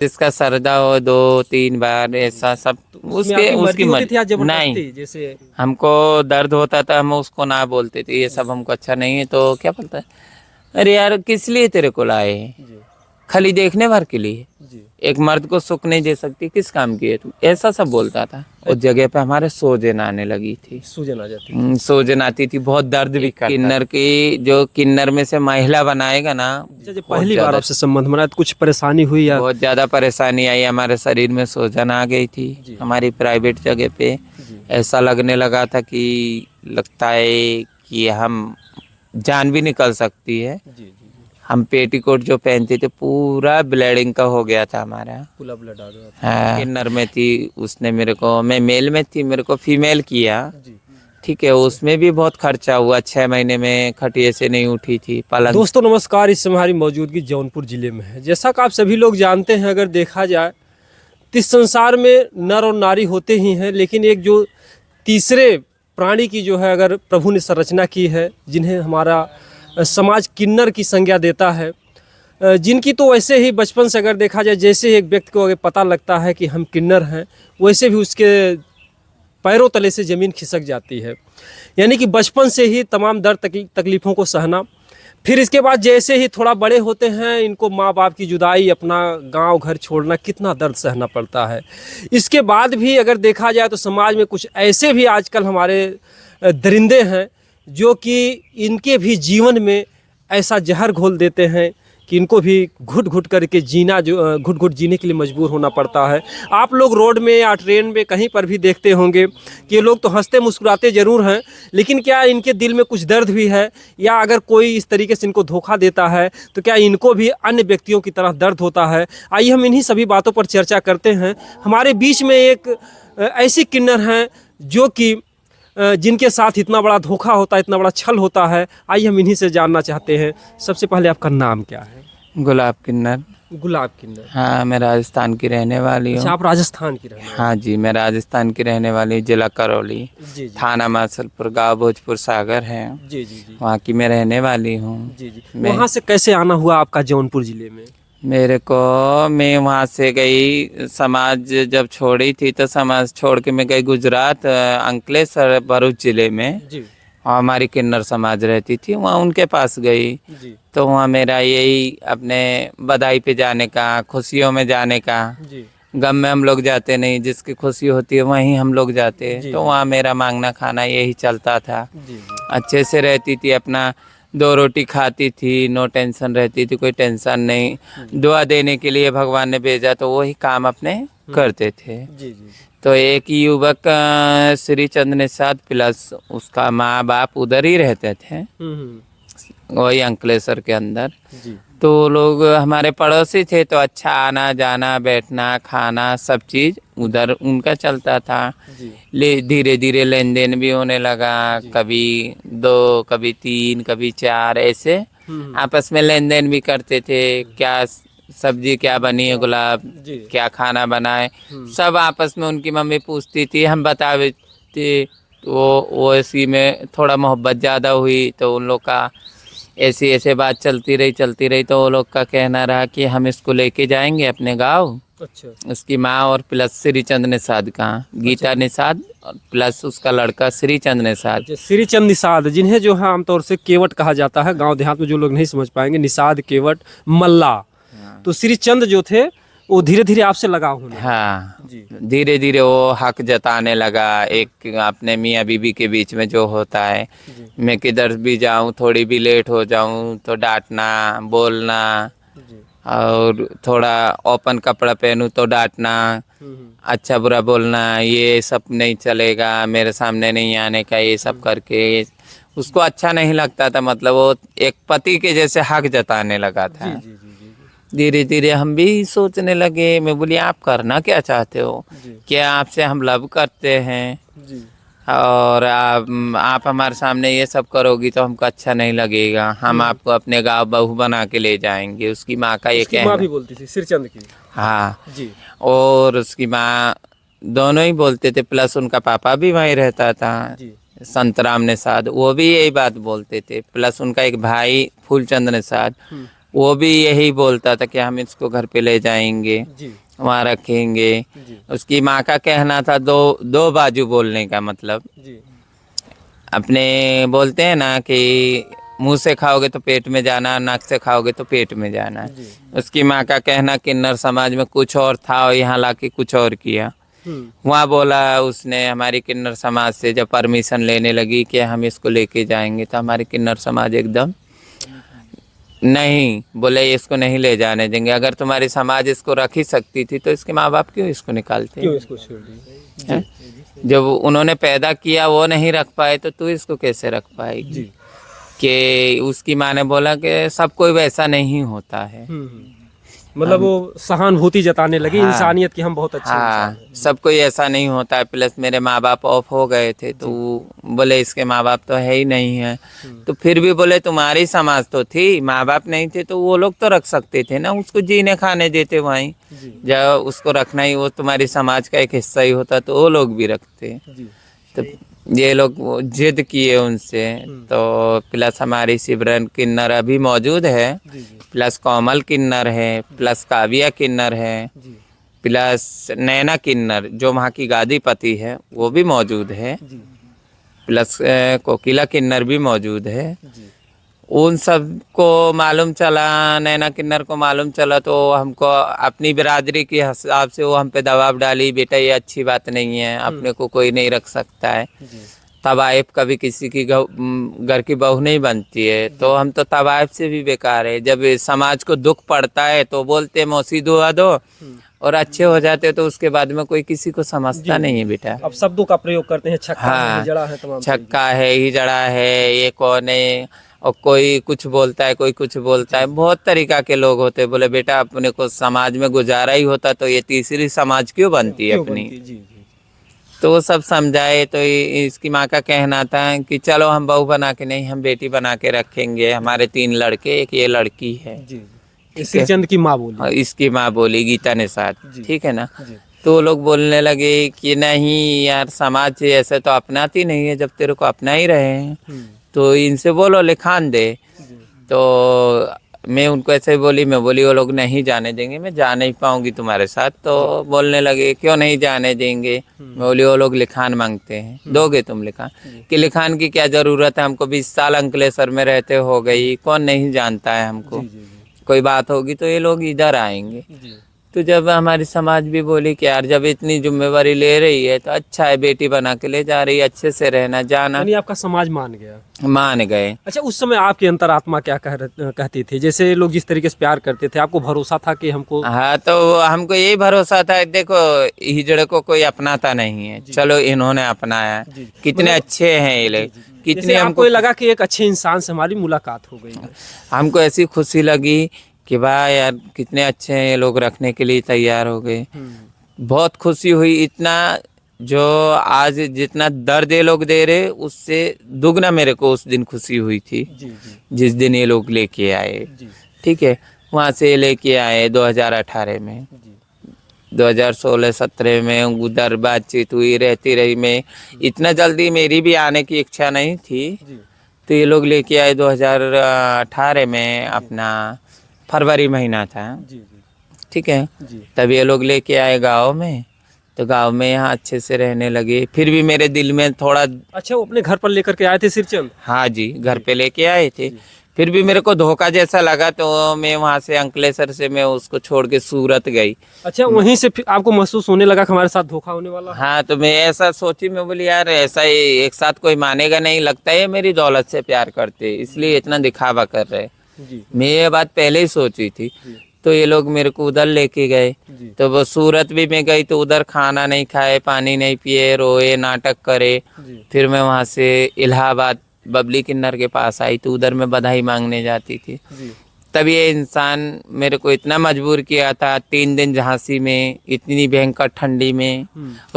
जिसका सरदा हो 2-3 बार ऐसा सब उसके उसकी नहीं, जैसे हमको दर्द होता था, हम उसको ना बोलते थे ये सब हमको अच्छा नहीं है, तो क्या बोलता है, अरे यार किस लिए तेरे को लाए हैं, जी खाली देखने भर के लिए, जी एक मर्द को सुख नहीं दे सकती, किस काम की है तू, ऐसा सब बोलता था। उस जगह पे हमारे सोजन आने लगी थी, सूजन आ जाती सोजन आती थी, बहुत दर्द भी करता। किन्नर की जो किन्नर में से महिला बनाएगा ना, अच्छा, जब पहली बार आपसे संबंध बना तो कुछ परेशानी हुई या बहुत ज्यादा परेशानी आई, हमारे शरीर में सूजन आ गई थी जी। हमारी प्राइवेट जगह पे। जी ऐसा लगने लगा था कि लगता है कि हम जान भी निकल सकती है। जी जी हम पेटीकोट जो पहनते थे पूरा ब्लीडिंग का हो गया था हमारा। पूरा ब्लड आ गया हाँ, किन्नर में थी, उसने मेरे को, मैं मेल में थी, मेरे को फीमेल किया, जी। ठीक है, उसमें भी बहुत खर्चा हुआ, 6 महीने में खटिए से नहीं उठी थी पलंग। दोस्तों नमस्कार, इस समय हमारी मौजूदगी जौनपुर ज़िले में है। जैसा कि आप सभी लोग जानते हैं, अगर देखा जाए तो इस संसार में नर और नारी होते ही हैं, लेकिन एक जो तीसरे प्राणी की जो है अगर प्रभु ने संरचना की है, जिन्हें हमारा समाज किन्नर की संज्ञा देता है, जिनकी तो वैसे ही बचपन से अगर देखा जाए, जैसे एक व्यक्ति को अगर पता लगता है कि हम किन्नर हैं, वैसे भी उसके पैरों तले से ज़मीन खिसक जाती है। यानी कि बचपन से ही तमाम दर्द तकलीफ़ों को सहना, फिर इसके बाद जैसे ही थोड़ा बड़े होते हैं, इनको माँ बाप की जुदाई, अपना गांव घर छोड़ना, कितना दर्द सहना पड़ता है। इसके बाद भी अगर देखा जाए तो समाज में कुछ ऐसे भी आजकल हमारे दरिंदे हैं जो कि इनके भी जीवन में ऐसा जहर घोल देते हैं कि इनको भी घुट घुट करके जीना, जो घुट घुट जीने के लिए मजबूर होना पड़ता है। आप लोग रोड में या ट्रेन में कहीं पर भी देखते होंगे कि ये लोग तो हंसते मुस्कुराते ज़रूर हैं, लेकिन क्या इनके दिल में कुछ दर्द भी है, या अगर कोई इस तरीके से इनको धोखा देता है तो क्या इनको भी अन्य व्यक्तियों की तरह दर्द होता है। आइए हम इन्हीं सभी बातों पर चर्चा करते हैं। हमारे बीच में एक ऐसी किन्नर हैं जो कि जिनके साथ इतना बड़ा धोखा होता है, इतना बड़ा छल होता है। आइए हम इन्हीं से जानना चाहते हैं। सबसे पहले आपका नाम क्या है? गुलाब किन्नर। गुलाब किन्नर। हाँ, मैं राजस्थान की रहने वाली अच्छा, हूँ। आप राजस्थान की रहने वाले? हाँ जी, मैं राजस्थान की रहने वाली, जिला करौली, जी जी थाना मासलपुर, गांव भोजपुर सागर है, जी जी जी वहाँ की मैं रहने वाली हूँ। जी जी। मैं वहाँ से कैसे आना हुआ आपका जौनपुर जिले में? मैं वहाँ से गई, समाज जब छोड़ी थी तो समाज छोड़ के मैं गई गुजरात, अंकलेश्वर भरूच जिले में, जी और हमारी किन्नर समाज रहती थी, वहाँ उनके पास गई। जी तो वहाँ मेरा यही अपने बधाई पे जाने का, खुशियों में जाने का, जी गम में हम लोग जाते नहीं, जिसकी खुशी होती है वहीं हम लोग जाते हैं। जी, तो जी। वहाँ मेरा मांगना खाना यही चलता था, जी जी अच्छे से रहती थी, अपना 2 रोटी खाती थी, नो टेंशन रहती थी, कोई टेंशन नहीं। दुआ देने के लिए भगवान ने भेजा तो वही काम अपने करते थे। जी जी तो एक युवक श्री चंद्र निषाद प्लस उसका माँ बाप उधर ही रहते थे, वही अंकलेश्वर के अंदर। जी तो लोग हमारे पड़ोसी थे, तो अच्छा आना जाना बैठना खाना सब चीज़ उधर उनका चलता था। जी धीरे धीरे लेन देन भी होने लगा, कभी 2 कभी 3 कभी 4 ऐसे आपस में लेन देन भी करते थे। क्या सब्जी क्या बनी है गुलाब, जी क्या खाना बनाए, सब आपस में उनकी मम्मी पूछती थी, हम बता देते। वो इसी में थोड़ा मोहब्बत ज़्यादा हुई, तो उन लोग का ऐसी ऐसे बात चलती रही, तो वो लोग का कहना रहा कि हम इसको लेके जाएंगे अपने गांव। अच्छा उसकी माँ और प्लस श्रीचंद निषाद का, गीता निषाद और प्लस उसका लड़का श्रीचंद निषाद। अच्छा, श्रीचंद निषाद, जिन्हें जो है आमतौर से केवट कहा जाता है। गांव देहात में जो लोग नहीं समझ पाएंगे, निषाद, केवट, मल्ला। तो श्रीचंद जो थे वो धीरे धीरे आपसे लगाव होने लगा। हाँ, जी धीरे धीरे वो हक जताने लगा, एक अपने मियाँ बीबी के बीच में जो होता है। जी मैं किधर भी जाऊँ, थोड़ी भी लेट हो जाऊँ तो डांटना, बोलना, जी और थोड़ा ओपन कपड़ा पहनूँ तो डांटना, अच्छा बुरा बोलना, ये सब नहीं चलेगा, मेरे सामने नहीं आने का, ये सब करके उसको अच्छा नहीं लगता था। मतलब वो एक पति के जैसे हक जताने लगा जी था। जी जी जी धीरे धीरे हम भी सोचने लगे, मैं बोली आप करना क्या चाहते हो, जी क्या आपसे हम लव करते हैं, जी और आप हमारे सामने ये सब करोगी तो हमको अच्छा नहीं लगेगा, हम आपको अपने गाँव बहू बना के ले जाएंगे। उसकी माँ का ये उसकी माँ भी कहना। बोलती थी श्रीचंद की? हाँ, जी और उसकी माँ, दोनों ही बोलते थे, प्लस उनका पापा भी वहीं रहता था, जी संतराम निषाद, वो भी यही बात बोलते थे, प्लस उनका एक भाई फूलचंद निषाद, वो भी यही बोलता था कि हम इसको घर पे ले जाएंगे, जी वहाँ रखेंगे। जी उसकी माँ का कहना था दो दो बाजू बोलने का मतलब, जी अपने बोलते हैं ना कि मुंह से खाओगे तो पेट में जाना, नाक से खाओगे तो पेट में जाना। जी। उसकी माँ का कहना किन्नर समाज में कुछ और था और यहाँ लाके कुछ और किया। वहाँ बोला उसने हमारी किन्नर समाज से जब परमिशन लेने लगी कि हम इसको लेके जाएंगे, तो हमारी किन्नर समाज एकदम नहीं बोले, इसको नहीं ले जाने देंगे। अगर तुम्हारी समाज इसको रख ही सकती थी तो इसके माँ बाप क्यों इसको निकालते? क्यों इसको छोड़ दिए? हैं? जब उन्होंने पैदा किया वो नहीं रख पाए तो तू इसको कैसे रख पाएगी? जी। कि उसकी माँ ने बोला कि सब कोई वैसा नहीं होता है। मतलब वो सहानुभूति जताने लगी हाँ। इंसानियत की, हम बहुत अच्छे इंसान हाँ, सब कोई ऐसा नहीं होता है। प्लस मेरे माँ बाप ऑफ हो गए थे तो बोले इसके माँ बाप तो है ही नहीं है। तो फिर भी बोले तुम्हारी समाज तो थी, माँ बाप नहीं थे तो वो लोग तो रख सकते थे ना, उसको जीने खाने देते वहीं। जी जब उसको रखना ही वो तुम्हारी समाज का एक हिस्सा ही होता तो वो लोग भी रखते। जी तो ये लोग वो जिद किए उनसे। तो प्लस हमारी सिमरन किन्नर अभी मौजूद है, जी जी प्लस कोमल किन्नर है, प्लस काव्या किन्नर है, जी प्लस नैना किन्नर जो वहाँ की गादीपति है वो भी मौजूद है, जी प्लस कोकिला किन्नर भी मौजूद है। जी उन सब को मालूम चला, नैना किन्नर को मालूम चला तो हमको अपनी बिरादरी के हिसाब से वो हम पे दबाव डाली, बेटा ये अच्छी बात नहीं है, अपने को कोई नहीं रख सकता है। जी तवाइफ कभी किसी की घर की बहू नहीं बनती है, तो हम तो तवाइफ से भी बेकार है। जब समाज को दुख पड़ता है तो बोलते मौसी दुआ दो, और अच्छे हो जाते तो उसके बाद में कोई किसी को समझता नहीं है बेटा। अब शब्दों का प्रयोग करते हैं, छक्का है, हाँ, हिजड़ा है, तमाम छक्का है, हिजड़ा है, ये कौन है, और कोई कुछ बोलता है, कोई कुछ बोलता है। बहुत तरीका के लोग होते हैं। बोले बेटा अपने को समाज में गुजारा ही होता तो ये तीसरी समाज क्यों बनती है क्यों अपनी? बनती है? जी जी तो वो सब समझाए तो इसकी माँ का कहना था कि चलो हम बहू बना के नहीं, हम बेटी बना के रखेंगे। हमारे 3 लड़के, एक ये लड़की है। जी जी। श्रीचंद की माँ बोली। और इसकी माँ बोली गीता निषाद, जी। ठीक है ना। जी तो वो लोग बोलने लगे कि नहीं यार, समाज ऐसे तो अपनाती नहीं है, जब तेरे को अपना ही रहे हैं तो इनसे बोलो लिखान दे। जी तो मैं उनको ऐसे ही बोली, मैं बोली वो लोग नहीं जाने देंगे, मैं जा नहीं पाऊंगी तुम्हारे साथ। तो बोलने लगे क्यों नहीं जाने देंगे? मैं बोली वो लोग लिखान मांगते हैं, दोगे तुम लिखान? कि लिखान की क्या ज़रूरत है, हमको 20 साल अंकलेश्वर में रहते हो गई, कौन नहीं जानता है हमको। जी जी कोई बात होगी तो ये लोग इधर आएंगे। जी तो जब हमारी समाज भी बोली कि यार जब इतनी जिम्मेवारी ले रही है तो अच्छा है, बेटी बना के ले जा रही है, अच्छे से रहना जाना। यानी आपका समाज मान गया। मान गए। अच्छा, उस समय आपकी अंतरात्मा क्या कहती थी? जैसे लोग जिस तरीके से प्यार करते थे, आपको भरोसा था कि हमको? हाँ, तो हमको यही भरोसा था, देखो हिजड़े को कोई अपनाता नहीं है, चलो इन्होंने अपनाया। जी। कितने मतलब- अच्छे हैं ये लोग, जैसे कितने आपको हमको ये लगा कि एक अच्छे इंसान से हमारी मुलाकात हो गई है। हमको ऐसी खुशी लगी कि वाह यार कितने अच्छे हैं ये लोग, रखने के लिए तैयार हो गए। बहुत खुशी हुई। इतना जो आज जितना दर्द ये लोग दे रहे उससे दुगना मेरे को उस दिन खुशी हुई थी, जी जी जिस दिन ये लोग लेके आए। जी ठीक है, वहाँ से लेके आए 2018 में। जी 2016-17 में उधर बातचीत हुई, रहती रही। मैं इतना जल्दी मेरी भी आने की इच्छा नहीं थी। जी तो ये लोग लेके आए 2018 में, अपना फरवरी महीना था, जी जी ठीक है। जी तब ये लोग लेके आए गांव में, तो गांव में यहाँ अच्छे से रहने लगे। फिर भी मेरे दिल में थोड़ा, अच्छा, वो अपने घर पर लेकर के आए थे सिरचंद? हाँ जी, घर पे लेके आए थे। फिर भी मेरे को धोखा जैसा लगा, तो मैं वहाँ से अंकलेश्वर से मैं उसको छोड़ के सूरत गई। अच्छा, वहीं से फिर आपको महसूस होने लगा कि हमारे साथ धोखा होने वाला है? हाँ, तो मैं ऐसा सोची, मैं बोली यार ऐसा ही एक साथ कोई मानेगा नहीं, लगता है मेरी दौलत से प्यार करते इसलिए इतना दिखावा कर रहे। जी मैं ये बात पहले ही सोची थी। जी तो ये लोग मेरे को उधर लेके गए। जी तो वो सूरत भी मैं गई तो उधर खाना नहीं खाए, पानी नहीं पिए, रोए, नाटक करे। जी फिर मैं वहाँ से इलाहाबाद बबली किन्नर के पास आई, तो उधर मैं बधाई मांगने जाती थी। जी तब ये इंसान मेरे को इतना मजबूर किया था, 3 दिन झांसी में इतनी भयंकर ठंडी में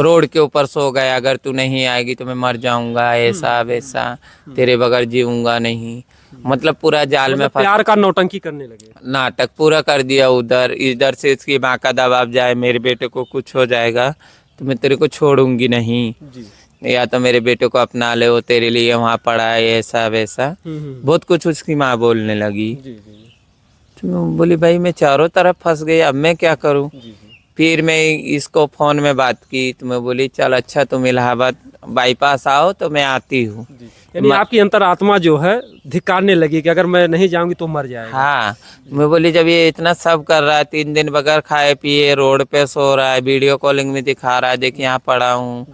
रोड के ऊपर सो गया, अगर तू नहीं आएगी तो मैं मर जाऊंगा, ऐसा वैसा, तेरे बगैर जीऊंगा नहीं। मतलब पूरा जाल में मतलब फंस, प्यार का नौटंकी करने लगे। नाटक पूरा कर दिया उधर। इधर से इसकी माँ का दबाव जाए, मेरे बेटे को कुछ हो जाएगा तो मैं तेरे को छोड़ूंगी नहीं, जी या तो मेरे बेटे को अपना ले, वो तेरे लिए वहाँ पड़ा है, ऐसा वैसा बहुत कुछ उसकी माँ बोलने लगी। जी जी तो तो मैं बोली भाई मैं चारों तरफ फंस गई, अब मैं क्या करूं। फिर मैं इसको फ़ोन में बात की तो मैं बोली चल अच्छा तुम इलाहाबाद बाईपास आओ तो मैं आती हूँ। यानी आपकी अंतरात्मा जो है धिक्कारने लगी कि अगर मैं नहीं जाऊंगी तो मर जाएगा। हाँ, मैं बोली जब ये इतना सब कर रहा है, 3 दिन बगैर खाए पिए रोड पे सो रहा है, वीडियो कॉलिंग में दिखा रहा है देख यहाँ पड़ा हूँ,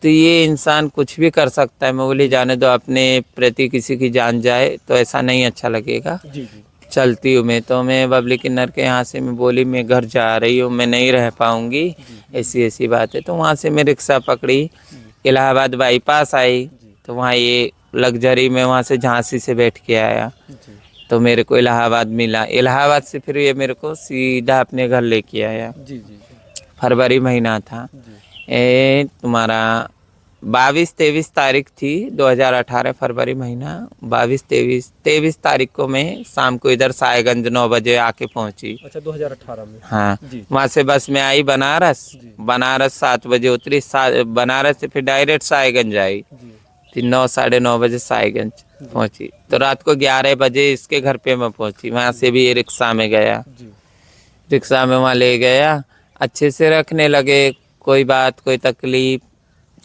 तो ये इंसान कुछ भी कर सकता है। मैं बोली जाने दो, अपने प्रति किसी की जान जाए तो ऐसा नहीं अच्छा लगेगा। चलती हूँ मैं, तो मैं बबली किन्नर के यहाँ से मैं बोली मैं घर जा रही हूँ, मैं नहीं रह पाऊँगी, ऐसी ऐसी बात है। तो वहाँ से मैं रिक्शा पकड़ी, इलाहाबाद बाईपास आई, तो वहाँ ये लग्जरी में वहाँ से झांसी से बैठ के आया, तो मेरे को इलाहाबाद मिला। इलाहाबाद से फिर ये मेरे को सीधा अपने घर लेके आया। फरवरी महीना था, तुम्हारा 22-23 तारीख थी 2018, फरवरी महीना 22-23 तारीख को मैं शाम को इधर साहेगंज 9 बजे आके पहुंची। अच्छा 2018 में। हाँ, वहाँ से बस में आई बनारस, बनारस 7 बजे उतरी, बनारस से फिर डायरेक्ट साहेगंज आई, फिर 9 साढ़े 9 बजे साहेगंज पहुंची। तो रात को 11 बजे इसके घर पे मैं पहुंची। वहाँ से भी रिक्शा में गया, रिक्शा में वहाँ ले गया, अच्छे से रखने लगे, कोई बात कोई तकलीफ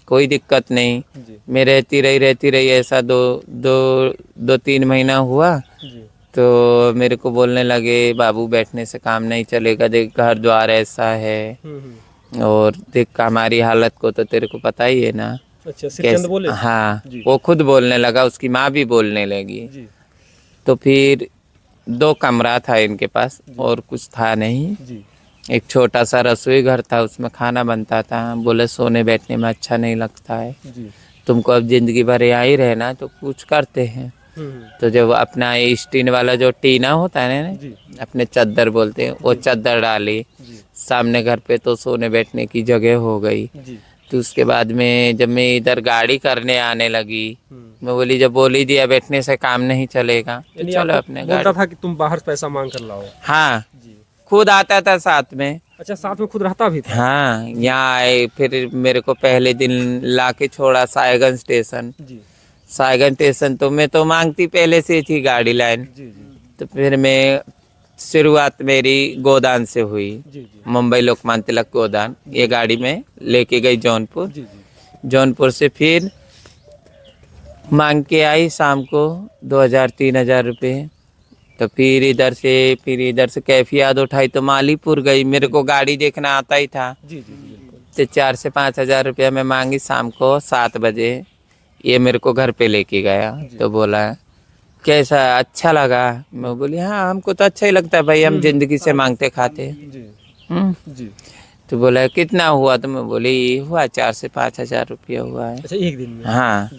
कोई दिक्कत नहीं। मैं रहती रही ऐसा 2-3 महीना हुआ, तो मेरे को बोलने लगे बाबू बैठने से काम नहीं चलेगा, देख घर द्वार ऐसा है, और देख हमारी हालत को तो तेरे को पता ही है ना। अच्छा, सिकंदर बोले? हाँ, वो खुद बोलने लगा, उसकी माँ भी बोलने लगी। तो फिर 2 कमरा था इनके पास और कुछ था नहीं, एक छोटा सा रसोई घर था, उसमें खाना बनता था। बोले सोने बैठने में अच्छा नहीं लगता है, तुमको अब जिंदगी भर यहाँ ही रहना तो कुछ करते हैं। तो जब अपना स्टीन वाला जो टीना होता है ना, अपने चद्दर बोलते हैं, वो चद्दर डाली सामने घर पे, तो सोने बैठने की जगह हो गई। तो उसके बाद में जब मैं इधर गाड़ी करने आने लगी, मैं बोली जब बोल ही दिया बैठने से काम नहीं चलेगा, तो चलो अपने गाड़ी। बोलता था कि तुम बाहर पैसा मांग कर लाओ? हाँ, खुद आता था साथ में। अच्छा, साथ में खुद रहता भी था? हाँ, यहाँ आए, फिर मेरे को पहले दिन लाके छोड़ा साहेगंज स्टेशन। साहेगंज स्टेशन तो मैं तो मांगती पहले से थी गाड़ी लाइन। तो फिर मैं शुरुआत मेरी गोदान से हुई, मुंबई लोकमान्य तिलक गोदान, ये गाड़ी में लेके गई जौनपुर। जौनपुर से फिर मांग के आई शाम को 2000-3000 रुपये। तो फिर इधर से कैफियत उठाई तो मालीपुर गई, मेरे को गाड़ी देखना आता ही था। तो 4 से 5 हजार रुपया मैं मांगी शाम को 7 बजे, ये मेरे को घर पे लेके गया। तो बोला कैसा अच्छा लगा? मैं बोली हाँ हमको तो अच्छा ही लगता है भाई, हम जिंदगी से मांगते खाते। तो बोला कितना हुआ? तो मैं बोली हुआ 4 से 5 हजार रुपया हुआ है। अच्छा, एक दिन में? हाँ,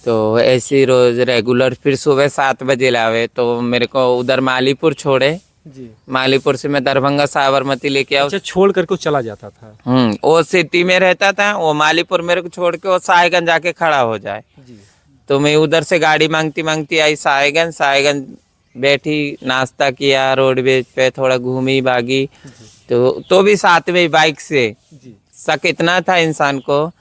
तो ऐसे रोज रेगुलर फिर सुबह 7 बजे लावे, तो मेरे को उधर मालीपुर छोड़े, मालीपुर से मैं दरभंगा साबरमती लेके आओ। अच्छा, छोड़ करके चला जाता था? वो सिटी में रहता था, वो मालीपुर मेरे को छोड़ के वो साहेगंज जाके खड़ा हो जाए। तो मैं उधर से गाड़ी मांगती आई साहेगंज बैठी, नाश्ता किया, रोडवेज पे थोड़ा घूमी भागी, तो भी साथ में बाइक से शक इतना था इंसान को,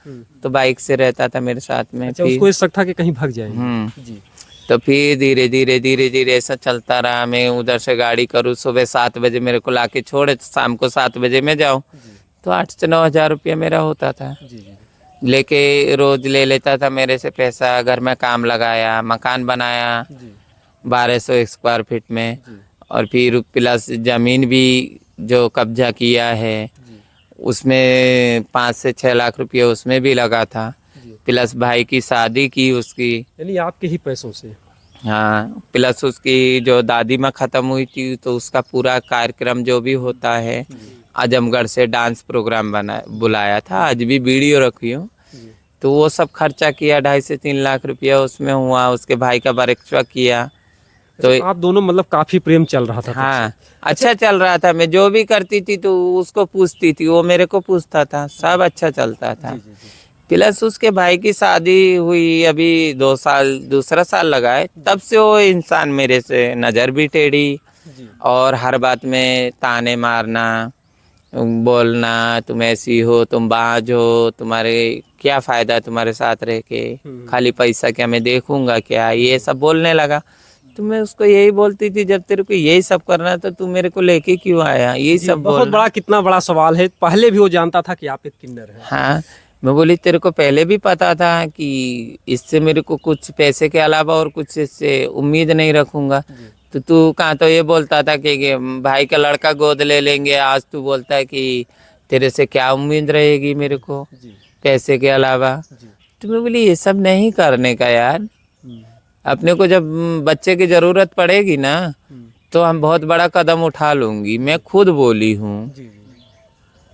तो बाइक से रहता था मेरे साथ में। अच्छा, उसको ये शक था कि कहीं भाग जाएंगे। तो फिर धीरे धीरे ऐसा चलता रहा। मैं उधर से गाड़ी करूँ, सुबह 7 बजे मेरे को लाके छोड़े, तो शाम को 7 बजे मैं जाऊँ, तो 8 से 9 हजार रुपया मेरा होता था। लेके रोज ले लेता था मेरे से पैसा। घर में काम लगाया, मकान बनाया 1200 स्क्वायर फीट में, और फिर प्लस जमीन भी जो कब्जा किया है उसमें 5 से 6 लाख रुपये उसमें भी लगा था, प्लस भाई की शादी की उसकी, यानी आपके ही पैसों से? हाँ, प्लस उसकी जो दादी माँ खत्म हुई थी, तो उसका पूरा कार्यक्रम जो भी होता है, आजमगढ़ से डांस प्रोग्राम बुलाया था, आज भी वीडियो रखी हूँ। तो वो सब खर्चा किया, 2.5 से 3 लाख रुपया उसमें हुआ। उसके भाई का बरकछुआ किया। तो आप दोनों मतलब काफी प्रेम चल रहा था? हाँ, अच्छा चल रहा था। मैं जो भी करती थी तो उसको पूछती थी, वो मेरे को पूछता था, सब अच्छा चलता था। प्लस उसके भाई की शादी हुई अभी 2 साल, दूसरा साल लगा है, तब से वो इंसान मेरे से नज़र भी टेढ़ी, और हर बात में ताने मारना, बोलना तुम ऐसी हो, तुम बाज हो, तुम्हारे क्या फ़ायदा तुम्हारे साथ रह के, खाली पैसा क्या मैं देखूंगा क्या, ये सब बोलने लगा। तो मैं उसको यही बोलती थी, जब तेरे को यही सब करना है तो तू मेरे को लेके क्यों आया, यही जी, सब बहुत बोलना। बड़ा, कितना बड़ा सवाल है। पहले भी वो जानता था कि आप एक किन्नर हैं? हाँ, मैं बोली तेरे को पहले भी पता था कि इससे मेरे को कुछ पैसे के अलावा और कुछ इससे उम्मीद नहीं रखूंगा। तो तू कहाँ तो ये बोलता था कि भाई का लड़का गोद ले लेंगे, आज तू बोलता है कि तेरे से क्या उम्मीद रहेगी मेरे को जी पैसे के अलावा। जी। तो मैं बोली ये सब नहीं करने का यार, अपने को जब बच्चे की जरूरत पड़ेगी ना तो हम बहुत बड़ा कदम उठा लूंगी। मैं खुद बोली हूँ, जी जी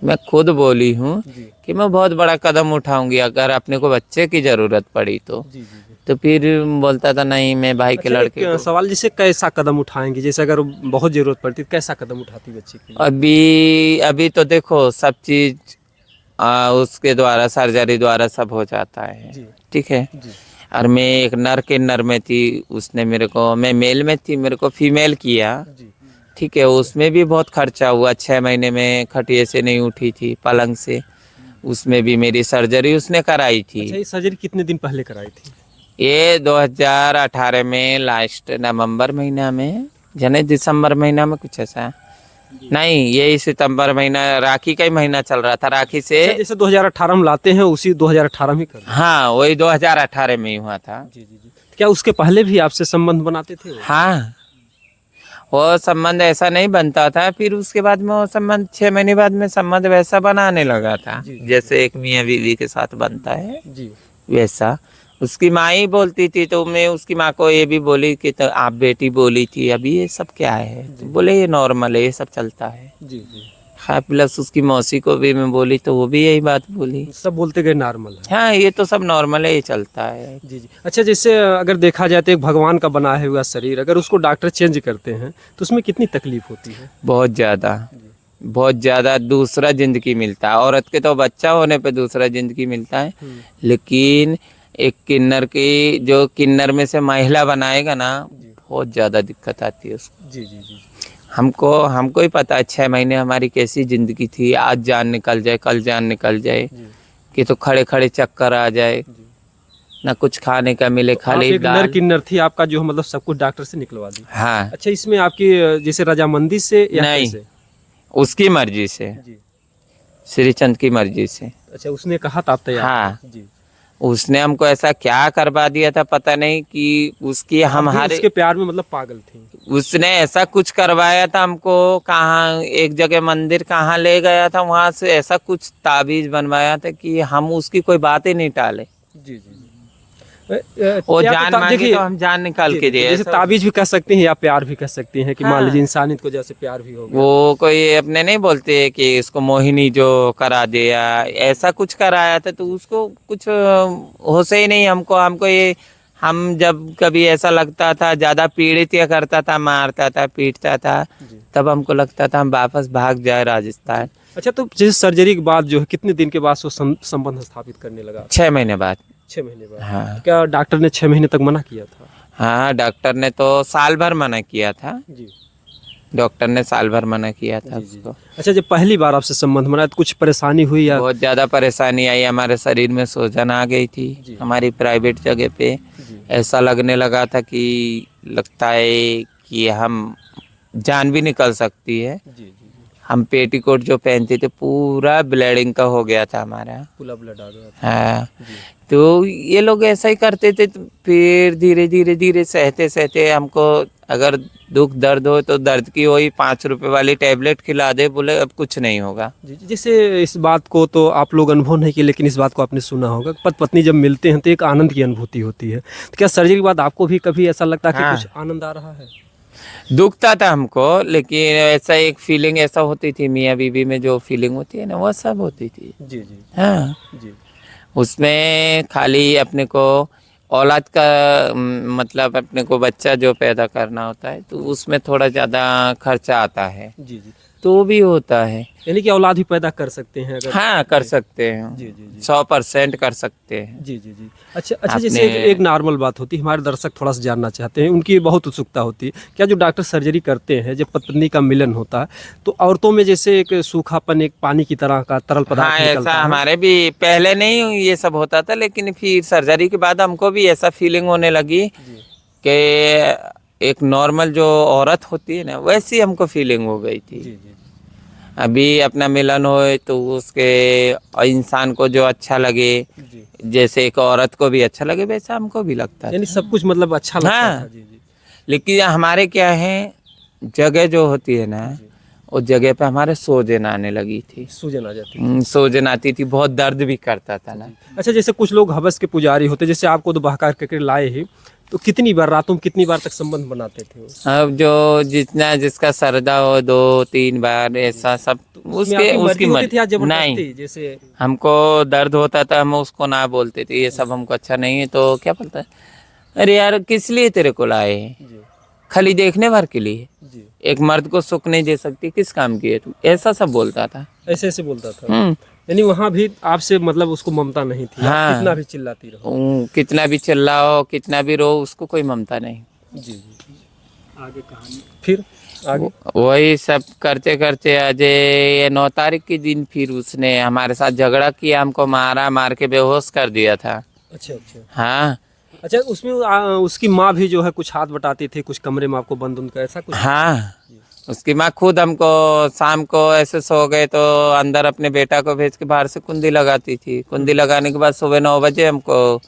मैं खुद बोली हूँ जी कि मैं बहुत बड़ा कदम उठाऊंगी अगर अपने को बच्चे की जरूरत पड़ी तो। जी जी। तो फिर बोलता था नहीं मैं भाई के अच्छा, लड़के एक को। सवाल, जैसे कैसा कदम उठाएंगे, जैसे अगर बहुत जरूरत पड़ती तो कैसा कदम उठाती बच्चे के लिए? अभी अभी तो देखो सब चीज उसके द्वारा सर्जरी द्वारा सब हो जाता है, जी ठीक है। जी और मैं एक नर के नर में थी, उसने मेरे को, मैं मेल में थी, मेरे को फीमेल किया, जी ठीक है। उसमें भी बहुत खर्चा हुआ, 6 महीने में खटिए से नहीं उठी थी, पलंग से। उसमें भी मेरी सर्जरी उसने कराई थी। अच्छा, ये सर्जरी कितने दिन पहले कराई थी? ये 2018 में लास्ट नवंबर महीना में, यानी दिसंबर महीना में कुछ ऐसा, नहीं यही सितंबर महीना, राखी का ही महीना चल रहा था, राखी से। अच्छा, जैसे 2018 में लाते हैं उसी 2018 में कर? हाँ वही 2018 में ही हुआ था। जी जी जी। क्या उसके पहले भी आपसे संबंध बनाते थे वो? हाँ, वो संबंध ऐसा नहीं बनता था, फिर उसके बाद में वो संबंध 6 महीने बाद में संबंध वैसा बनाने लगा था जी, जी, जैसे एक मियाँ बीवी के साथ बनता है जी वैसा। उसकी माँ ही बोलती थी, तो मैं उसकी माँ को ये भी बोली कि तो आप बेटी बोली थी, अभी ये सब क्या है, तो बोले ये नॉर्मल है, ये सब चलता है। जी जी। हाँ, प्लस उसकी मौसी को भी मैं बोली तो वो भी यही बात बोली, सब बोलते गए नॉर्मल है। हाँ ये तो सब नॉर्मल है, ये चलता है। जी जी। अच्छा, जैसे अगर देखा जाए तो एक भगवान का बनाया हुआ शरीर, अगर उसको डॉक्टर चेंज करते हैं तो उसमें कितनी तकलीफ होती है? बहुत ज़्यादा, बहुत ज़्यादा दूसरा ज़िंदगी मिलता है। औरत के तो बच्चा होने पे दूसरा ज़िंदगी मिलता है, लेकिन एक किन्नर की, जो किन्नर में से महिला बनाएगा ना, बहुत ज़्यादा दिक्कत आती है उसको। जी जी जी हमको ही पता है 6 महीने हमारी कैसी ज़िंदगी थी, आज जान निकल जाए, कल जान निकल जाए, जी कि तो खड़े खड़े चक्कर आ जाए, ना कुछ खाने का मिले, आप खाली एक नर दाल। किन्नर थी, आपका जो मतलब सब कुछ डॉक्टर से निकलवा दी? हाँ, अच्छा, इसमें आपकी जैसे रजामंदी से या नहीं, कैसे? उसकी मर्जी से, जी। श्रीचंद की मर्जी से। अच्छा, उसने कहा था आप तैयार हाँ, थे? जी। उसने हमको ऐसा क्या करवा दिया था पता नहीं, कि उसकी आप भी हमारे, उसके प्यार में मतलब पागल थी? उसने ऐसा कुछ करवाया था हमको, कहाँ एक जगह मंदिर कहाँ ले गया था, वहां से ऐसा कुछ ताबीज बनवाया था कि हम उसकी कोई बात ही नहीं टाले। जी जी जी। वो या जान तो मांगी देखिए, तो हम जान निकाल जी, के जी, दिए, जैसे ऐसा। ताबीज भी कह सकते हैं या प्यार भी कह सकते हैं कि मान हाँ। लीजिए इंसानियत को जैसे प्यार भी हो गया। वो कोई अपने नहीं बोलते कि इसको मोहिनी जो करा दिया, ऐसा कुछ कराया था, तो उसको कुछ होश ही नहीं हमको। हमको ये, हम जब कभी ऐसा लगता था ज़्यादा पीड़ित या करता था, मारता था, पीटता था, जी। तब हमको लगता था हम वापस भाग जाए राजस्थान। अच्छा, तो जैसे सर्जरी के बाद जो है कितने दिन के बाद वो संबंध स्थापित करने लगा? 6 महीने बाद। 6 महीने बाद? हाँ क्या डॉक्टर ने 6 महीने तक मना किया था? हाँ, डॉक्टर ने तो साल भर मना किया था, जी डॉक्टर ने साल भर मना किया था जी जी। उसको। अच्छा, जब पहली बार आपसे संबंध बना तो कुछ परेशानी हुई या? बहुत ज़्यादा परेशानी आई, हमारे शरीर में सूजन आ गई थी जी। हमारी प्राइवेट जगह पे। जी ऐसा लगने लगा था कि लगता है कि हम जान भी निकल सकती है। जी जी। हम पेटीकोट जो पहनते थे पूरा ब्लीडिंग का हो गया था हमारा। पूरा ब्लड आ गया था? हाँ, जी तो ये लोग ऐसा ही करते थे, तो फिर धीरे धीरे धीरे सहते सहते हमको, अगर दुख दर्द हो तो दर्द की वही 5 रुपए वाली टैबलेट खिला दे, बोले अब कुछ नहीं होगा। जी जी। जैसे इस बात को तो आप लोग अनुभव नहीं किए, लेकिन इस बात को आपने सुना होगा, पति पत्नी जब मिलते हैं तो एक आनंद की अनुभूति होती है। तो क्या सर्जरी के बाद आपको भी कभी ऐसा लगता है कि हाँ। कुछ आनंद आ रहा है? दुखता था हमको, लेकिन ऐसा एक फीलिंग ऐसा होती थी, मियाँ बीवी में जो फीलिंग होती है ना, वो सब होती थी। जी जी हाँ, जी उसमें खाली अपने को औलाद का मतलब अपने को बच्चा जो पैदा करना होता है, तो उसमें थोड़ा ज़्यादा खर्चा आता है, जी जी। तो वो भी होता है। यानी कि औलाद भी पैदा कर सकते हैं अगर? हाँ, कर सकते हैं, जी जी जी 100% कर सकते हैं। जी जी जी। अच्छा अच्छा, आपने- जैसे एक नॉर्मल बात होती है, हमारे दर्शक थोड़ा सा जानना चाहते हैं, उनकी बहुत उत्सुकता होती है, क्या जो डॉक्टर सर्जरी करते हैं, जब पत्नी का मिलन होता है तो औरतों में जैसे एक सूखापन, एक पानी की तरह का तरल हाँ, पदार्थ निकलता ऐसा है? हमारे भी पहले नहीं ये सब होता था, लेकिन फिर सर्जरी के बाद हमको भी ऐसा फीलिंग होने लगी जी कि एक नॉर्मल जो औरत होती है ना वैसी हमको फीलिंग हो गई थी। जी जी अभी अपना मिलन होए तो उसके इंसान को जो अच्छा लगे, जी। जैसे एक औरत को भी अच्छा लगे वैसा हमको भी लगता यानी था। सब कुछ मतलब अच्छा लगता हाँ। था। जी जी लेकिन हमारे क्या है, जगह जो होती है ना जी। उस जगह पे हमारे सूजन आने लगी थी। सूजन आ जाती थी। सूजन आती थी, बहुत दर्द भी करता था ना। अच्छा, जैसे कुछ लोग हवस के पुजारी होते, जैसे आपको तो बहका करके लाए ही, तो कितनी बार रातों में कितनी बार तक संबंध बनाते थे वो? अब जो जितना जिसका श्रद्धा हो 2-3 बार ऐसा सब तो उसमें उसके आपकी उसकी मर्जी होती थी या मर्जी। नहीं, जबरदस्ती? जैसे हमको दर्द होता था हम उसको ना बोलते थे ये सब हमको अच्छा नहीं है, तो क्या बोलता है, अरे यार किस लिए तेरे को लाए हैं, जी खाली देखने भर के लिए, जी, एक मर्द को सुख नहीं दे सकती, किस काम की है तू, ऐसा सब बोलता था। ऐसे ऐसे बोलता था। हम्म। यानी वहाँ भी आपसे मतलब उसको ममता नहीं थी, आप कितना हाँ, भी चिल्लाती रहो। कितना भी चिल्लाओ कितना भी रो उसको कोई ममता नहीं। जी जी। आगे कहानी फिर आगे? वही सब करते करते आज ये 9 तारीख के दिन फिर उसने हमारे साथ झगड़ा किया, हमको मारा, मार के बेहोश कर दिया था। अच्छा अच्छा। हाँ अच्छा, उसमें उसकी माँ भी जो है कुछ हाथ बटाती थी, कुछ कमरे में आपको बंद उनका ऐसा कुछ? हाँ, उसकी माँ खुद हमको शाम को ऐसे सो गए तो अंदर अपने बेटा को भेज के बाहर से कुंडी लगाती थी। कुंडी लगाने के बाद सुबह 9 बजे हमको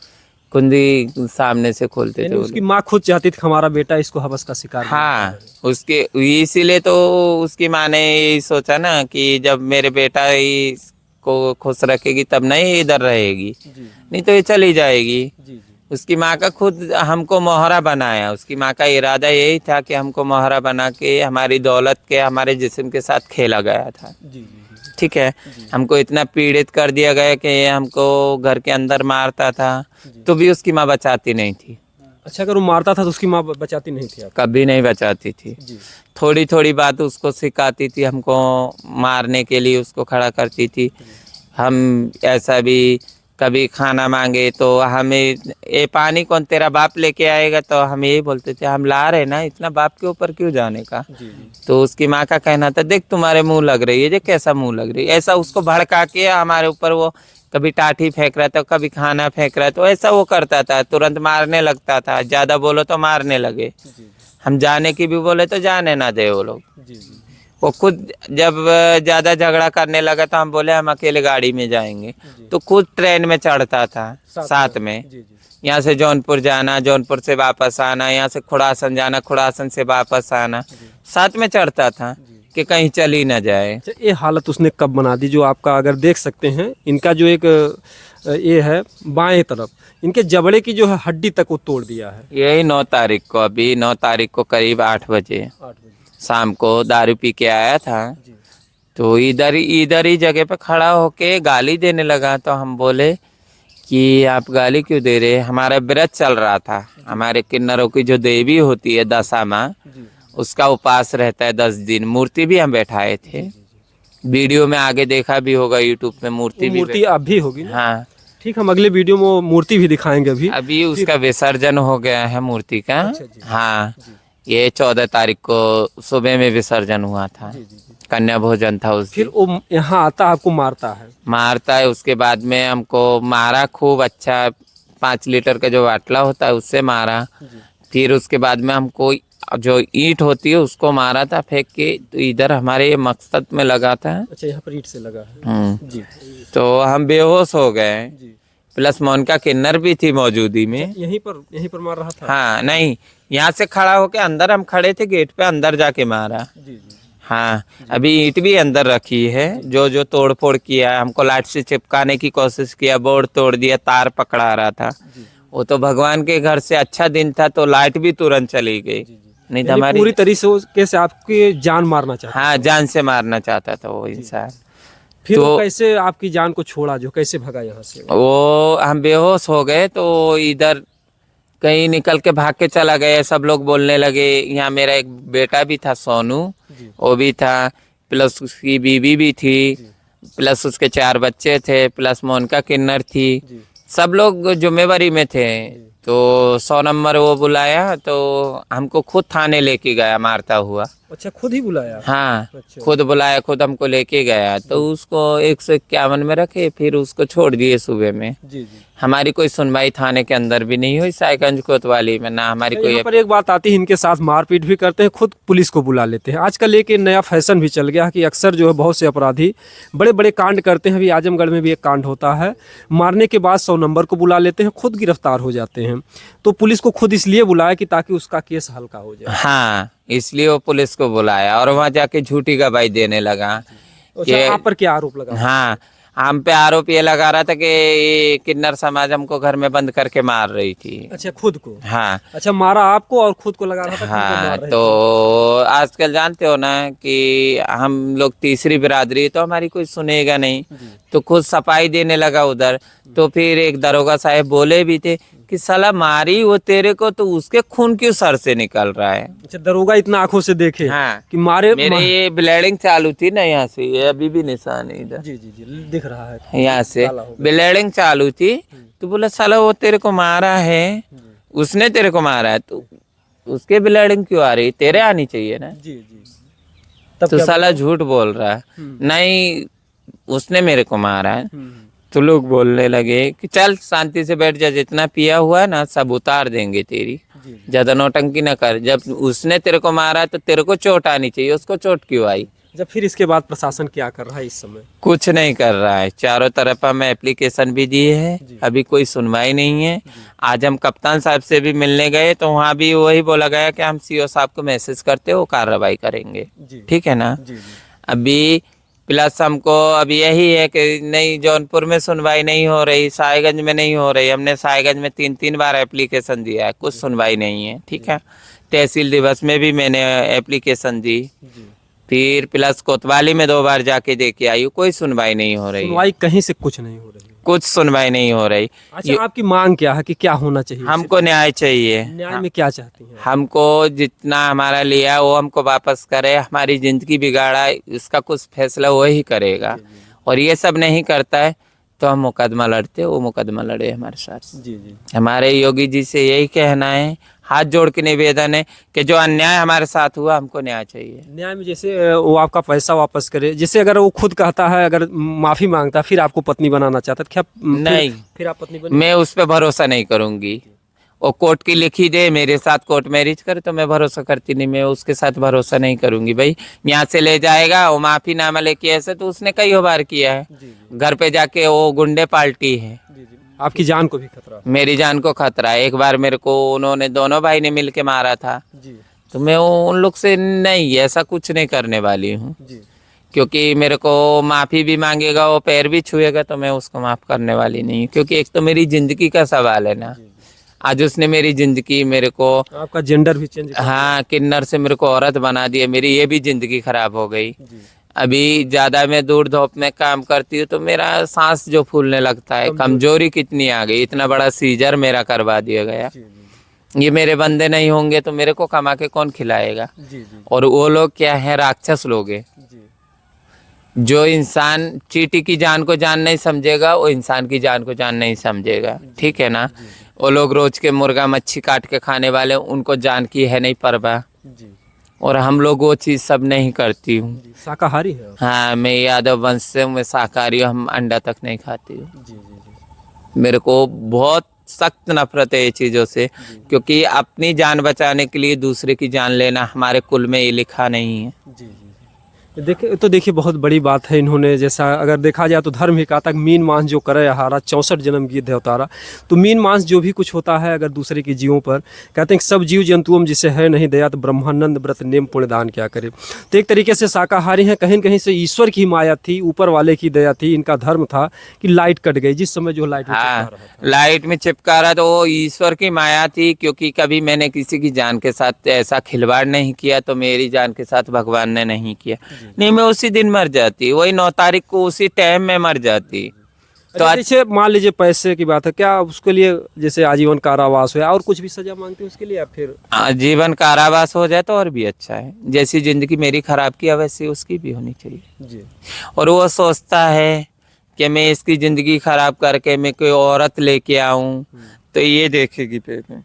कुंडी सामने से खोलते थे यानी वो उसकी लोग। माँ खुद चाहती थी हमारा बेटा इसको हवस का शिकार बनाता हाँ, है। उसके इसीलिए तो उसकी माँ ने यही सोचा ना कि जब मेरे बेटा ही को खुश रखेगी तब नहीं इधर रहेगी, जी नहीं तो ये चली जाएगी। जी जी उसकी माँ का खुद हमको मोहरा बनाया, उसकी माँ का इरादा यही था कि हमको मोहरा बना के हमारी दौलत के हमारे जिस्म के साथ खेला गया था। जी जी ठीक है, हमको इतना पीड़ित कर दिया गया कि ये हमको घर के अंदर मारता था तो भी उसकी माँ बचाती नहीं थी, अच्छा, अगर वो मारता था तो उसकी माँ बचाती नहीं थी आप? कभी नहीं बचाती थी। जी थोड़ी थोड़ी बात उसको सिखाती थी, हमको मारने के लिए उसको खड़ा करती थी। हम ऐसा भी कभी खाना मांगे तो हमें ये पानी कौन तेरा बाप लेके आएगा, तो हम यही बोलते थे हम ला रहे ना, इतना बाप के ऊपर क्यों जाने का। जी जी तो उसकी माँ का कहना था देख तुम्हारे मुंह लग रही है, जो कैसा मुंह लग रही है, ऐसा उसको भड़का के हमारे ऊपर वो कभी टाठी फेंक रहा था, कभी खाना फेंक रहा था, तो ऐसा वो करता था, तुरंत मारने लगता था, ज्यादा बोलो तो मारने लगे। जी हम जाने की भी बोले तो जाने ना दे वो लोग। जी जी वो खुद जब ज्यादा झगड़ा करने लगा तो हम बोले हम अकेले गाड़ी में जाएंगे, तो खुद ट्रेन में चढ़ता था साथ में। जी जी यहाँ से जौनपुर जाना, जौनपुर से वापस आना, यहाँ से खुड़ासन जाना, खुड़ासन से वापस आना, साथ में चढ़ता था कि कहीं चली ना जाए। अच्छा, ये हालत उसने कब बना दी जो आपका, अगर देख सकते हैं इनका जो एक ये है बाएं तरफ, इनके जबड़े की जो है हड्डी तक वो तोड़ दिया है। यही 9 तारीख को, अभी 9 तारीख को करीब 8 बजे 8 बजे। शाम को दारू पी के आया था, जी तो इधर ही जगह पे खड़ा होके गाली देने लगा। तो हम बोले कि आप गाली क्यों दे रहे हैं, हमारा व्रत चल रहा था, हमारे किन्नरों की जो देवी होती है दशा माँ, जी उसका उपास रहता है 10 दिन। मूर्ति भी हम बैठाए थे, वीडियो में आगे देखा भी होगा यूट्यूब पे, मूर्ति वो भी मूर्ति अब भी होगी ना? हाँ, ठीक, हम अगले वीडियो में वो मूर्ति भी दिखाएंगे अभी। अभी उसका विसर्जन हो गया है मूर्ति का। अच्छा जी। हाँ, जी ये 14 तारीख को सुबह में विसर्जन हुआ था, जी जी जी। कन्या भोजन था उस फिर दिन। वो यहाँ आता आपको मारता है? मारता है, उसके बाद में हमको मारा खूब अच्छा, 5 लीटर का जो बाटला होता है उससे मारा। जी फिर उसके बाद में हमको जो ईंट होती है उसको मारा था फेंक के, तो इधर हमारे मकसद में लगा था। अच्छा, यहाँ पर ईंट से लगा है। जी तो हम बेहोश हो गए, जी। प्लस मोन का किन्नर भी थी मौजूदी में। यहीं पर मार रहा था? हाँ, नहीं, यहाँ से खड़ा होके अंदर हम खड़े थे गेट पे, अंदर जाके मारा। जी जी हाँ, अभी ईंट भी अंदर रखी है, जो जो तोड़ फोड़ किया है, हमको लाइट से चिपकाने की कोशिश किया, बोर्ड तोड़ दिया, तार पकड़ा रहा था। वो तो भगवान के घर से अच्छा दिन था तो लाइट भी तुरंत चली गई, नहीं तो यानी हमारी पूरी तरीके से आपकी जान मारना चाहता? हाँ, जान से मारना चाहता था वो इंसान। फिर तो वो कैसे आपकी जान को छोड़ा, जो कैसे भगा यहाँ से? वो हम बेहोश हो गए तो इधर कहीं निकल के भाग के चला गया, सब लोग बोलने लगे। यहाँ मेरा एक बेटा भी था सोनू, जी वो भी था, प्लस उसकी बीवी भी थी, प्लस उसके 4 बच्चे थे, प्लस मोनिका किन्नर थी, जी सब लोग जिम्मेवारी में थे। तो 100 नंबर वो बुलाया तो हमको खुद थाने लेके गया मारता हुआ। अच्छा, खुद ही बुलाया? हाँ, अच्छा। खुद बुलाया, खुद हमको लेके गया, तो उसको 151 में रखे, फिर उसको छोड़ दिए सुबह में। जी जी। हमारी कोई सुनवाई थाने के अंदर भी नहीं हुई, साहिबगंज कोतवाली में, ना हमारी अच्छा, कोई। यहाँ पर एक बात आती है, इनके साथ मारपीट भी करते हैं, खुद पुलिस को बुला लेते हैं। आजकल एक नया फैशन भी चल गया है कि अक्सर जो है बहुत से अपराधी बड़े बड़े कांड करते हैं। अभी आजमगढ़ में भी एक कांड होता है, मारने के बाद 100 नंबर को बुला लेते हैं, खुद गिरफ्तार हो जाते हैं। तो पुलिस को खुद इसलिए बुलाया कि ताकि उसका केस हल्का हो जाए। हाँ, इसलिए वो पुलिस को बुलाया और वहाँ जाके झूठी गवाही देने लगा। अच्छा, आप पर क्या आरोप लगा? हाँ, हम पे आरोप ये लगा रहा था कि ये किन्नर समाज हमको घर में बंद करके मार रही थी। अच्छा, खुद को? हाँ अच्छा, मारा आपको और खुद को लगा रहा था कि उनको हाँ, मार रहे तो थे। आजकल जानते हो ना कि हम लोग तीसरी बिरादरी है, तो हमारी कोई सुनेगा नहीं, तो खुद सफाई देने लगा उधर। तो फिर एक दरोगा साहब बोले भी थे कि साला मारी वो तेरे को, तो उसके खून क्यों सर से निकल रहा है। अच्छा, दरोगा इतना आंखों से देखे हाँ, कि मारे? मेरे ये ब्लीडिंग चालू थी ना यहाँ से, ये अभी भी निशान है इधर, जी जी जी, दिख रहा है यहाँ से काला हो गया। ब्लीडिंग चालू थी। तो बोला साला वो तेरे को मारा है, उसने तेरे को मारा है, तो उसके ब्लीडिंग क्यों आ रही, तेरे आनी चाहिए ना। जी जी। तब तो क्या साला झूठ बोल रहा है, नहीं उसने मेरे को मारा है। तो लोग बोलने लगे कि चल शांति से बैठ जा, जितना पिया हुआ है ना सब उतार देंगे तेरी, ज्यादा नौटंकी न कर। जब उसने तेरे को मारा है तो तेरे को चोट आनी चाहिए, उसको चोट क्यों आई। जब फिर इसके बाद प्रशासन क्या कर रहा है इस समय? कुछ नहीं कर रहा है, चारों तरफ हम एप्लीकेशन भी दिए हैं, अभी कोई सुनवाई नहीं है। आज हम कप्तान साहब से भी मिलने गए, तो वहाँ भी वही बोला गया कि हम सीओ साहब को मैसेज करते वो कार्रवाई करेंगे। ठीक है ना। अभी प्लस हमको अब यही है कि नहीं, जौनपुर में सुनवाई नहीं हो रही, साहिबगंज में नहीं हो रही। हमने साहिबगंज में 3 बार एप्लीकेशन दिया है, कुछ सुनवाई नहीं है। ठीक है, तहसील दिवस में भी मैंने एप्लीकेशन दी, फिर प्लस कोतवाली में 2 बार जाके दे के आई, कोई सुनवाई नहीं हो रही। सुनवाई कहीं से कुछ नहीं हो रही, कुछ सुनवाई नहीं हो रही। अच्छा, आपकी मांग क्या है कि क्या होना चाहिए? हमको न्याय चाहिए। न्याय में क्या चाहती हैं? हमको जितना हमारा लिया वो हमको वापस करे, हमारी जिंदगी बिगाड़ा इसका कुछ फैसला वही करेगा। और ये सब नहीं करता है तो हम मुकदमा लड़ते, वो मुकदमा लड़े हमारे साथ। जी जी। हमारे योगी जी से यही कहना है, हाथ जोड़ के निवेदन है कि जो अन्याय हमारे साथ हुआ हमको न्याय चाहिए। न्याय में जैसे वो आपका पैसा वापस करे, जैसे अगर वो खुद कहता है, अगर माफी मांगता फिर आपको पत्नी बनाना चाहता है क्या? नहीं, फिर आप पत्नी बने? मैं उस पर भरोसा नहीं करूंगी। वो कोर्ट की लिखी दे, मेरे साथ कोर्ट मैरिज करे तो मैं भरोसा करती नहीं, मैं उसके साथ भरोसा नहीं करूंगी। भाई यहाँ से ले जाएगा वो माफीनामा लेके, ऐसे तो उसने कई बार किया है। घर पे जाके वो गुंडे पार्टी है, आपकी जान को भी खतरा? मेरी जान को खतरा है। एक बार मेरे को उन्होंने, दोनों भाई ने मिल के मारा था, जी तो मैं उन लोग से नहीं, ऐसा कुछ नहीं करने वाली हूँ। जी। क्योंकि मेरे को माफी भी मांगेगा, वो पैर भी छुएगा, तो मैं उसको माफ करने वाली नहीं हूँ। क्योंकि एक तो मेरी जिंदगी का सवाल है ना। आज उसने मेरी जिंदगी, मेरे को, आपका जेंडर भी चेंज? हाँ, किन्नर से मेरे को औरत बना दिया, मेरी ये भी जिंदगी खराब हो गई। अभी ज्यादा मैं दूर धूप में काम करती हूँ तो मेरा सांस जो फूलने लगता है, कमजोरी कितनी आ गई, इतना बड़ा सीजर मेरा करवा दिया गया। ये मेरे बंदे नहीं होंगे तो मेरे को कमा के कौन खिलाएगा। और वो लोग क्या है, राक्षस लोग हैं। जो इंसान चींटी की जान को जान नहीं समझेगा, वो इंसान की जान को जान नहीं समझेगा। ठीक है ना। वो लोग रोज के मुर्गा मच्छी काट के खाने वाले, उनको जान की है नहीं परवाह। और हम लोग वो चीज़ सब नहीं करती हूँ। शाकाहारी है? हाँ, मैं यादव वंश से हूँ, मैं शाकाहारी हूँ, हम अंडा तक नहीं खाती हूँ। मेरे को बहुत सख्त नफरत है ये चीज़ों से, क्योंकि अपनी जान बचाने के लिए दूसरे की जान लेना हमारे कुल में ये लिखा नहीं है। देखिए बहुत बड़ी बात है। इन्होंने, जैसा अगर देखा जाए तो धर्म ही कहा था, मीन मांस जो करे हारा, 64 जन्म गिद्ध अवतारा। तो मीन मांस जो भी कुछ होता है अगर दूसरे के जीवों पर, कहते हैं कि सब जीव जंतुओं जिसे है नहीं दया तो ब्रह्मानंद व्रत नेम पुण्यदान क्या करे। तो एक तरीके से शाकाहारी हैं, कहीं न कहीं से ईश्वर की माया थी, ऊपर वाले की दया थी। इनका धर्म था कि लाइट कट गई, जिस समय जो लाइट में चिपका रहा था। लाइट में चिपका रहा तो वो ईश्वर की माया थी, क्योंकि कभी मैंने किसी की जान के साथ ऐसा खिलवाड़ नहीं किया, तो मेरी जान के साथ भगवान ने नहीं किया। नहीं, मैं उसी दिन मर जाती, वही 9 तारीख को उसी टाइम में मर जाती। तो जैसे मान लीजिए पैसे की बात है, क्या उसके लिए जैसे आजीवन कारावास हो और कुछ भी सजा मांगते हैं उसके लिए, या फिर आजीवन कारावास हो जाए तो और भी अच्छा है। जैसी जिंदगी मेरी खराब किया वैसी उसकी भी होनी चाहिए जी। और वो सोचता है कि मैं इसकी जिंदगी खराब करके मैं कोई औरत लेके आऊं तो ये देखेगी पे में।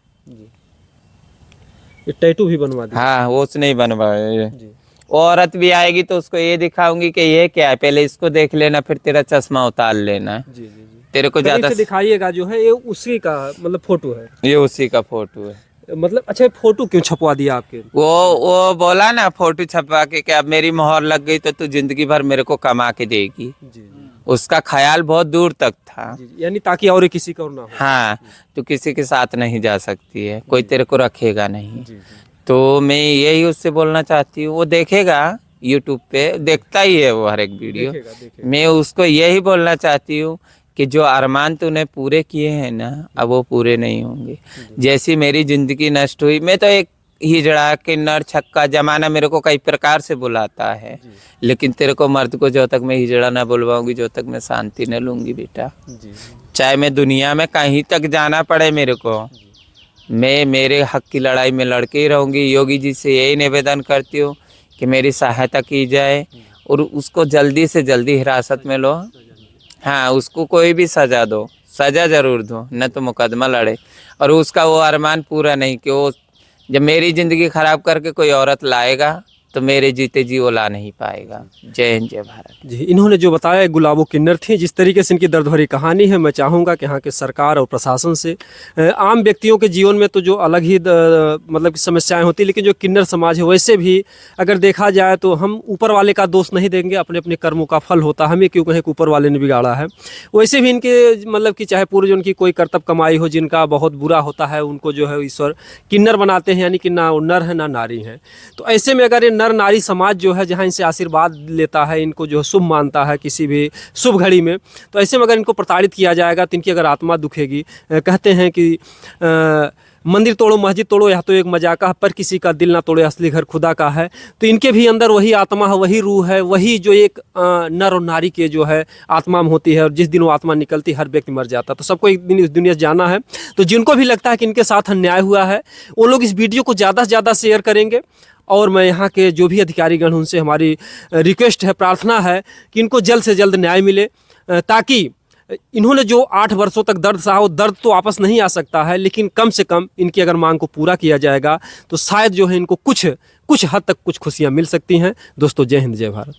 ये टैटू भी बनवा दिया। हाँ वो उसने ही बनवाया ये। जी औरत भी आएगी तो उसको ये दिखाऊंगी कि ये क्या है, पहले इसको देख लेना, फिर तेरा चश्मा उतार लेना। जी जी जी। तेरे को करीब ज्यादा से दिखाइएगा, जो है ये उसी का मतलब फोटो है, ये उसी का फोटो है। मतलब अच्छा फोटो क्यों छपवा दिया आपके? वो बोला ना फोटो छपवा के कि अब मेरी मोहर लग गई तो तू जिंदगी भर मेरे को कमा के देगी। जी जी उसका ख्याल बहुत दूर तक था। जी, यानी ताकि और किसी का और ना हो। हाँ तू किसी के साथ नहीं जा सकती है, कोई तेरे को रखेगा नहीं। जी जी तो मैं यही उससे बोलना चाहती हूँ, वो देखेगा यूट्यूब पे, देखता ही है वो हर एक वीडियो। देखेगा देखेगा। मैं उसको यही बोलना चाहती हूँ कि जो अरमान तूने पूरे किए हैं ना, अब वो पूरे नहीं होंगे। जैसी मेरी जिंदगी नष्ट हुई, मैं तो एक हिजड़ा किन्नर छक्का, जमाना मेरे को कई प्रकार से बुलाता है, लेकिन तेरे को मर्द को जो तक मैं हिजड़ा ना बुलवाऊंगी, जो तक मैं शांति न लूंगी बेटा, जी चाहे मैं दुनिया में कहीं तक जाना पड़े मेरे को, मैं मेरे हक की लड़ाई में लड़के ही रहूंगी। योगी जी से यही निवेदन करती हूँ कि मेरी सहायता की जाए और उसको जल्दी से जल्दी हिरासत में लो। हाँ उसको कोई भी सजा दो, सजा जरूर दो, न तो मुकदमा लड़े। और उसका वो अरमान पूरा नहीं कि वो जब मेरी ज़िंदगी ख़राब करके कोई औरत लाएगा तो मेरे जीते जी वो ला नहीं पाएगा। जय हिंद जय भारत। जी, इन्होंने जो बताया गुलाबो किन्नर थी। जिस तरीके से इनकी दर्द भरी कहानी है, मैं चाहूँगा कि यहाँ के सरकार और प्रशासन से आम व्यक्तियों के जीवन में तो जो अलग ही मतलब की समस्याएं होती, लेकिन जो किन्नर समाज है वैसे भी अगर देखा जाए तो हम ऊपर वाले का दोष नहीं देंगे, अपने अपने कर्मों का फल होता है। हमें क्यों कहें कि ऊपर वाले ने बिगाड़ा है। वैसे भी इनके मतलब कि चाहे पूर्व जो उनकी कोई कर्तव्य कमाई हो, जिनका बहुत बुरा होता है, उनको जो है ईश्वर किन्नर बनाते हैं, यानी कि ना नर है ना नारी है। तो ऐसे में अगर ये नर नारी समाज जो है जहाँ इनसे आशीर्वाद लेता है, इनको जो शुभ मानता है किसी भी शुभ घड़ी में, तो ऐसे में अगर इनको प्रताड़ित किया जाएगा तो इनकी अगर आत्मा दुखेगी। कहते हैं कि मंदिर तोड़ो मस्जिद तोड़ो, यह तो एक मजाक है, पर किसी का दिल ना तोड़े, असली घर खुदा का है। तो इनके भी अंदर वही आत्मा है, वही रूह है, वही जो एक नर और नारी के जो है आत्मा में होती है। और जिस दिन वो आत्मा निकलती हर व्यक्ति मर जाता। तो सबको एक दिन इस दुनिया से जाना है। तो जिनको भी लगता है कि इनके साथ अन्याय हुआ है, वो लोग इस वीडियो को ज़्यादा से ज़्यादा शेयर करेंगे। और मैं यहाँ के जो भी अधिकारीगण उनसे हमारी रिक्वेस्ट है, प्रार्थना है कि इनको जल्द से जल्द न्याय मिले, ताकि इन्होंने जो 8 वर्षों तक दर्द सहा, वो दर्द तो वापस नहीं आ सकता है, लेकिन कम से कम इनकी अगर मांग को पूरा किया जाएगा तो शायद जो है इनको कुछ हद तक कुछ खुशियाँ मिल सकती हैं। दोस्तों जय हिंद जय भारत।